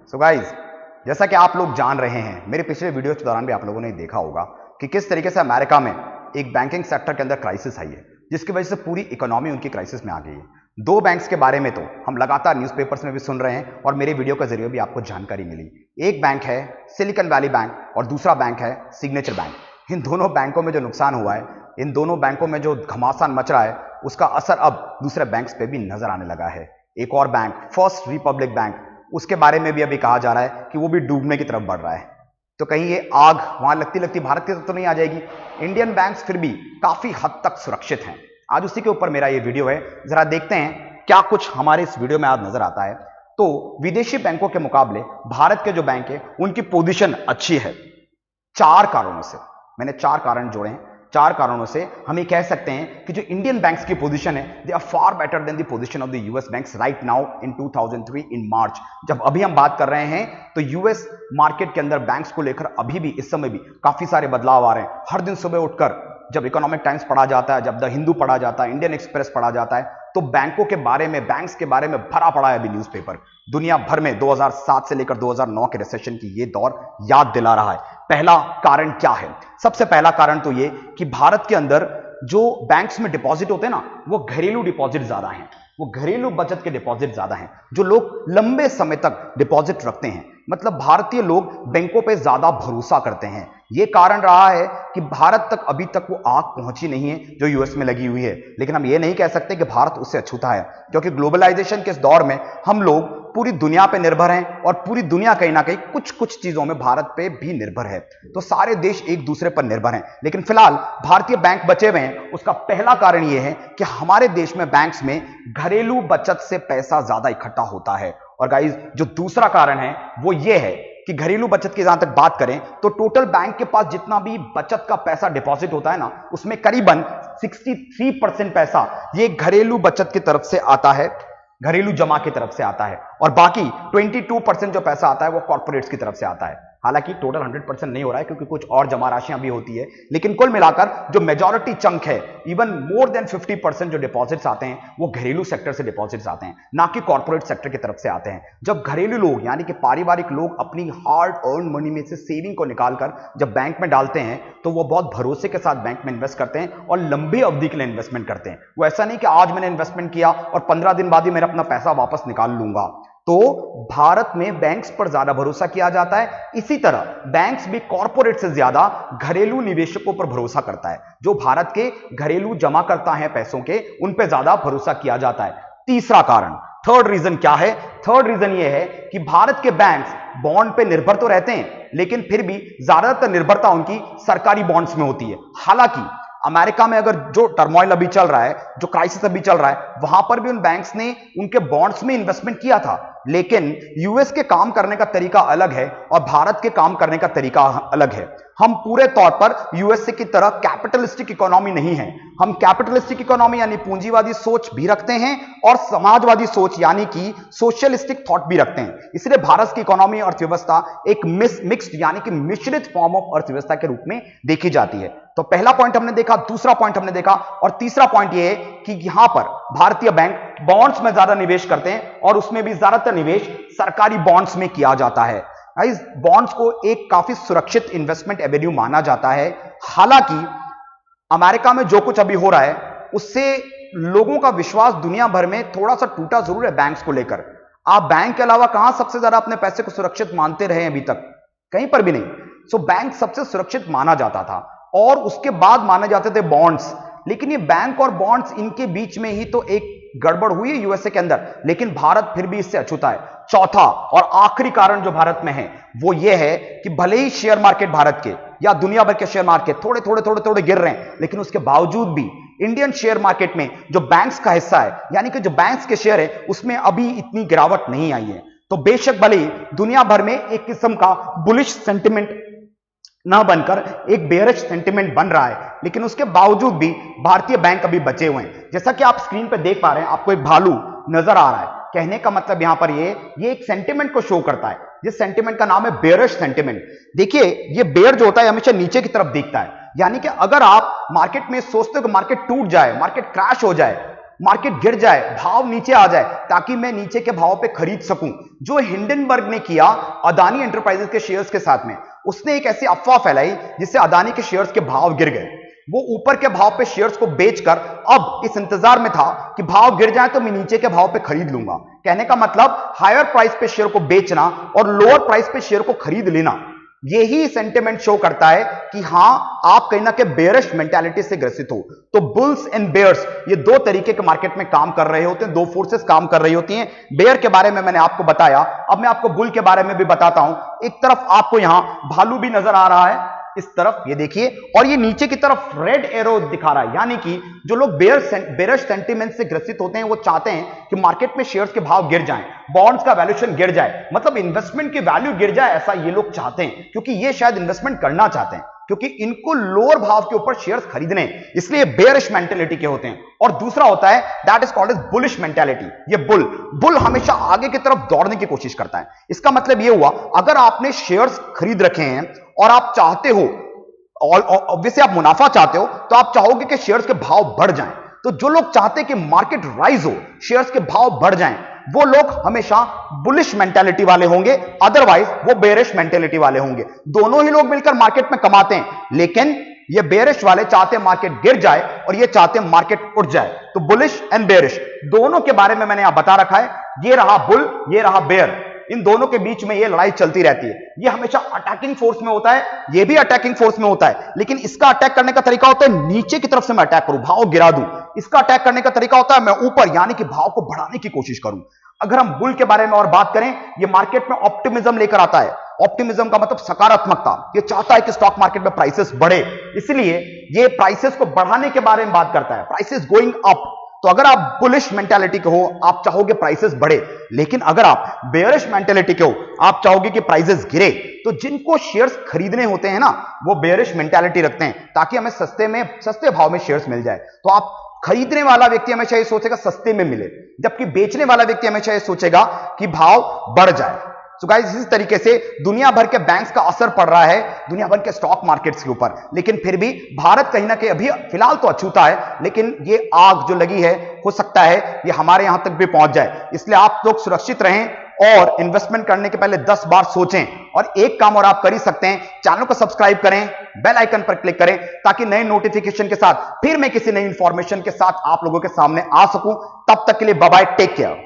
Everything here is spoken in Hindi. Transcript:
सो गाइज, जैसा कि आप लोग जान रहे हैं, मेरे पिछले वीडियो के दौरान भी आप लोगों ने देखा होगा कि किस तरीके से अमेरिका में एक बैंकिंग सेक्टर के अंदर क्राइसिस आई है, जिसकी वजह से पूरी इकोनॉमी उनकी क्राइसिस में आ गई है। दो बैंक्स के बारे में तो हम लगातार न्यूज़पेपर्स में भी सुन रहे हैं और मेरे वीडियो के जरिए भी आपको जानकारी मिली। एक बैंक है सिलिकॉन वैली बैंक और दूसरा बैंक है सिग्नेचर बैंक। इन दोनों बैंकों में जो नुकसान हुआ है, इन दोनों बैंकों में जो घमासान मच रहा है, उसका असर अब दूसरे बैंक्स पे भी नजर आने लगा है। एक और बैंक फर्स्ट रिपब्लिक बैंक, उसके बारे में भी अभी कहा जा रहा है कि वो भी डूबने की तरफ बढ़ रहा है। तो कहीं ये आग वहां लगती लगती भारत की तरफ तो नहीं आ जाएगी। इंडियन बैंक्स फिर भी काफी हद तक सुरक्षित हैं। आज उसी के ऊपर मेरा ये वीडियो है, जरा देखते हैं क्या कुछ हमारे इस वीडियो में आज नजर आता है। तो विदेशी बैंकों के मुकाबले भारत के जो बैंक है उनकी पोजीशन अच्छी है, चार कारणों से। मैंने चार कारण जोड़े हैं। चार कारणों से हम ये कह सकते हैं कि जो इंडियन बैंक्स की पोजीशन है, they are far better than the position of the US banks right now in 2003 in March. जब अभी हम बात कर रहे हैं तो यूएस मार्केट के अंदर बैंक्स को लेकर अभी भी इस समय भी काफी सारे बदलाव आ रहे हैं। हर दिन सुबह उठकर जब इकोनॉमिक टाइम्स पढ़ा जाता है, जब द हिंदू पढ़ा जाता है, इंडियन एक्सप्रेस पढ़ा जाता है, तो बैंकों के बारे में, बैंक्स के बारे में भरा पड़ा है अभी न्यूज़पेपर। दुनिया भर में 2007 से लेकर 2009 के रिसेशन की ये दौर याद दिला रहा है। पहला कारण क्या है? सबसे पहला कारण तो ये कि भारत के अंदर जो बैंक्स में डिपॉजिट होते हैं ना, वो घरेलू डिपॉजिट ज्यादा हैं, वो घरेलू बचत के डिपॉजिट ज्यादा हैं, जो लोग लंबे समय तक डिपॉजिट रखते हैं। मतलब भारतीय लोग बैंकों पे ज्यादा भरोसा करते हैं। यह कारण रहा है कि भारत तक अभी तक वो आग पहुंची नहीं है जो यूएस में लगी हुई है। लेकिन हम ये नहीं कह सकते कि भारत उससे अछूता है, क्योंकि ग्लोबलाइजेशन के इस दौर में हम लोग पूरी दुनिया पे निर्भर हैं और पूरी दुनिया कहीं ना कहीं कुछ कुछ चीजों में भारत पे भी निर्भर है। तो सारे देश एक दूसरे पर निर्भर हैं। लेकिन फिलहाल भारतीय बैंक बचे हुए हैं। उसका पहला कारण यह है कि हमारे देश में बैंक्स में घरेलू बचत से पैसा ज्यादा इकट्ठा होता है। और गाइस, जो दूसरा कारण है वो ये है कि घरेलू बचत की जहां तक बात करें तो टोटल बैंक के पास जितना भी बचत का पैसा डिपॉजिट होता है ना, उसमें करीबन 63% पैसा ये घरेलू बचत की तरफ से आता है, घरेलू जमा की तरफ से आता है, और बाकी 22% जो पैसा आता है वो कॉर्पोरेट्स की तरफ से आता है। हालांकि टोटल 100% नहीं हो रहा है, क्योंकि कुछ और जमा राशियां भी होती है, लेकिन कुल मिलाकर जो मेजॉरिटी चंक है, इवन मोर देन 50% जो डिपॉजिट्स आते हैं वो घरेलू सेक्टर से डिपॉजिट्स आते हैं, ना कि कॉर्पोरेट सेक्टर की तरफ से आते हैं। जब घरेलू लोग यानी कि पारिवारिक लोग अपनी हार्ड अर्न मनी में से सेविंग को निकालकर जब बैंक में डालते हैं, तो वो बहुत भरोसे के साथ बैंक में इन्वेस्ट करते हैं और लंबी अवधि के लिए इन्वेस्टमेंट करते हैं। वो ऐसा नहीं कि आज मैंने इन्वेस्टमेंट किया और 15 दिन बाद ही मैंने अपना पैसा वापस निकाल लूंगा। तो भारत में बैंक्स पर ज्यादा भरोसा किया जाता है। इसी तरह बैंक्स भी कॉर्पोरेट से ज्यादा घरेलू निवेशकों पर भरोसा करता है। जो भारत के घरेलू जमा करता है पैसों के, उन पे ज्यादा भरोसा किया जाता है। तीसरा कारण, थर्ड रीजन क्या है? थर्ड रीजन यह है कि भारत के बैंक्स बॉन्ड पे निर्भर तो रहते हैं, लेकिन फिर भी ज्यादातर निर्भरता उनकी सरकारी बॉन्ड्स में होती है। हालांकि अमेरिका में अगर जो टर्मोइल अभी चल रहा है, जो क्राइसिस अभी चल रहा है, वहां पर भी उन बैंक्स ने उनके बॉन्ड्स में इन्वेस्टमेंट किया था। लेकिन यूएस के काम करने का तरीका अलग है और भारत के काम करने का तरीका अलग है। हम पूरे तौर पर यूएसए की तरह कैपिटलिस्टिक इकोनॉमी नहीं है। हम कैपिटलिस्टिक इकोनॉमी यानी पूंजीवादी सोच भी रखते हैं और समाजवादी सोच यानी कि सोशलिस्टिक थॉट भी रखते हैं। इसलिए भारत की इकोनॉमी अर्थव्यवस्था एक मिक्स्ड यानी कि मिश्रित फॉर्म ऑफ अर्थव्यवस्था के रूप में देखी जाती है। तो पहला पॉइंट हमने देखा, दूसरा पॉइंट हमने देखा, और तीसरा पॉइंट यह है कि यहां पर भारतीय बैंक बॉन्ड्स में ज्यादा निवेश करते हैं और उसमें भी ज्यादातर निवेश सरकारी बॉन्ड्स में किया जाता है। इस बॉन्ड्स को एक काफी सुरक्षित इन्वेस्टमेंट एवेन्यू माना जाता है। हालांकि अमेरिका में जो कुछ अभी हो रहा है उससे लोगों का विश्वास दुनिया भर में थोड़ा सा टूटा जरूर है बैंक्स को लेकर। आप बैंक के अलावा कहां सबसे ज्यादा अपने पैसे को सुरक्षित मानते रहे? अभी तक कहीं पर भी नहीं। सो बैंक सबसे सुरक्षित माना जाता था और उसके बाद माने जाते थे बॉन्ड्स। लेकिन ये बैंक और बॉन्ड्स, इनके बीच में ही तो एक गड़बड़ हुई है यूएसए के अंदर, लेकिन भारत फिर भी इससे अछूता है। चौथा और आखिरी कारण जो भारत में है वो ये है कि भले ही शेयर मार्केट भारत के या दुनिया भर के शेयर मार्केट थोड़े थोड़े गिर रहे हैं, लेकिन उसके बावजूद भी इंडियन शेयर मार्केट में जो बैंक्स का हिस्सा है यानी कि जो बैंक्स के शेयर है उसमें अभी इतनी गिरावट नहीं आई है। तो बेशक भले ही दुनिया भर में एक किस्म का बुलिश सेंटिमेंट ना बनकर एक बेयरिश सेंटिमेंट बन रहा है, लेकिन उसके बावजूद भी भारतीय बैंक अभी बचे हुए हैं। जैसा कि आप स्क्रीन पर देख पा रहे हैं, आपको एक भालू नजर आ रहा है। कहने का मतलब यहां पर ये एक सेंटिमेंट को शो करता है। जिस सेंटिमेंट का नाम है बेयरिश सेंटिमेंट। देखिए, ये बेयर जो होता है हमेशा नीचे की तरफ दिखता है, यानी कि अगर आप मार्केट में सोचते हो कि मार्केट टूट जाए, मार्केट क्रैश हो जाए, मार्केट गिर जाए, भाव नीचे आ जाए, ताकि मैं नीचे के भाव पे खरीद सकूं। जो हिंडनबर्ग ने किया अदानी एंटरप्राइजेस के शेयर्स के साथ में, उसने एक ऐसी अफवाह फैलाई जिससे अदानी के शेयर्स के भाव गिर गए। वो ऊपर के भाव पे शेयर्स को बेचकर अब इस इंतजार में था कि भाव गिर जाए तो मैं नीचे के भाव पे खरीद लूंगा। कहने का मतलब हायर प्राइस पे शेयर को बेचना और लोअर प्राइस पे शेयर को खरीद लेना, यही सेंटिमेंट शो करता है कि हां आप कहीं ना कहीं बेयरिश मेंटालिटी से ग्रसित हो। तो बुल्स एंड बेयर्स ये दो तरीके के मार्केट में काम कर रहे होते हैं, दो फोर्सेस काम कर रही होती हैं। बेयर के बारे में मैंने आपको बताया, अब मैं आपको बुल के बारे में भी बताता हूं। एक तरफ आपको यहां भालू भी नजर आ रहा है, इस तरफ ये देखिए, और ये नीचे की तरफ रेड एरो दिखा रहा है, यानी कि जो लोग बेयरिश सेंटीमेंट से ग्रसित होते हैं वो चाहते हैं कि मार्केट में शेयर्स के भाव गिर जाएं, बॉन्ड्स का वैल्यूएशन गिर जाए, मतलब इन्वेस्टमेंट की वैल्यू गिर जाए, ऐसा ये लोग चाहते हैं, क्योंकि ये शायद इन्वेस्टमेंट करना चाहते हैं, क्योंकि इनको लोअर भाव के ऊपर शेयर्स खरीदने, इसलिए बेयरिश मेंटालिटी के होते हैं। और दूसरा होता है that is called as bullish mentality. ये बुल हमेशा आगे की तरफ दौड़ने की कोशिश करता है। इसका मतलब ये हुआ, अगर आपने शेयर्स खरीद रखे हैं और आप चाहते हो, और ऑब्वियसली आप मुनाफा चाहते हो, तो आप चाहोगे कि शेयर्स के भाव बढ़ जाएं। तो जो लोग चाहते हैं कि मार्केट राइज हो, शेयर्स के भाव बढ़ जाएं, वो लोग हमेशा बुलिश मेंटालिटी वाले होंगे, अदरवाइज वो बेयरिश मेंटालिटी वाले होंगे। दोनों ही लोग मिलकर मार्केट में कमाते हैं, लेकिन ये बेयरिश वाले चाहते हैं मार्केट गिर जाए और ये चाहते हैं मार्केट उठ जाए। तो बुलिश एंड बेयरिश दोनों के बारे में मैंने यहां बता रखा है। ये रहा बुल, ये रहा बेयर, इन दोनों के बीच में ये लड़ाई चलती रहती है। ये हमेशा अटैकिंग फोर्स में होता है, ये भी अटैकिंग फोर्स में होता है, लेकिन इसका अटैक करने का तरीका होता है नीचे की तरफ से मैं अटैक करूं, भाव गिरा दूं। इसका अटैक करने का तरीका होता है मैं ऊपर, यानी कि भाव को बढ़ाने की कोशिश करूं। अगर हम बुल के बारे में और बात करें, ये मार्केट में ऑप्टिमिज्म लेकर आता है। ऑप्टिमिज्म का मतलब सकारात्मकता। ये चाहता है कि स्टॉक मार्केट में प्राइसेस बढ़े, इसलिए ये प्राइसेस को बढ़ाने के बारे में बात करता है, प्राइसेस गोइंग अप। तो अगर आप बुलिश मेंटालिटी के हो, आप चाहोगे प्राइसेस बढ़े, लेकिन अगर आप बेयरिश मेंटालिटी के हो, आप चाहोगे कि प्राइसेस गिरे। तो जिनको शेयर्स खरीदने होते हैं ना, वो बेयरिश मेंटालिटी रखते हैं, ताकि हमें सस्ते भाव में शेयर्स मिल जाए। तो आप खरीदने वाला व्यक्ति हमेशा ये सोचेगा सस्ते में मिले, जबकि बेचने वाला व्यक्ति हमेशा ये सोचेगा कि भाव बढ़ जाए। सो गाइस, इस तरीके से दुनिया भर के बैंक्स का असर पड़ रहा है दुनिया भर के स्टॉक मार्केट्स के ऊपर, लेकिन फिर भी भारत कहीं ना कहीं अभी फिलहाल तो अछूता है, लेकिन ये आग जो लगी है हो सकता है ये हमारे यहां तक भी पहुंच जाए। इसलिए आप लोग सुरक्षित रहें और इन्वेस्टमेंट करने के पहले 10 बार सोचें। और एक काम और आप कर ही सकते हैं, चैनल को सब्सक्राइब करें, बेल आइकन पर क्लिक करें, ताकि नए नोटिफिकेशन के साथ फिर मैं किसी नई इंफॉर्मेशन के साथ आप लोगों के सामने आ सकूं। तब तक के लिए बाय बाय, टेक केयर।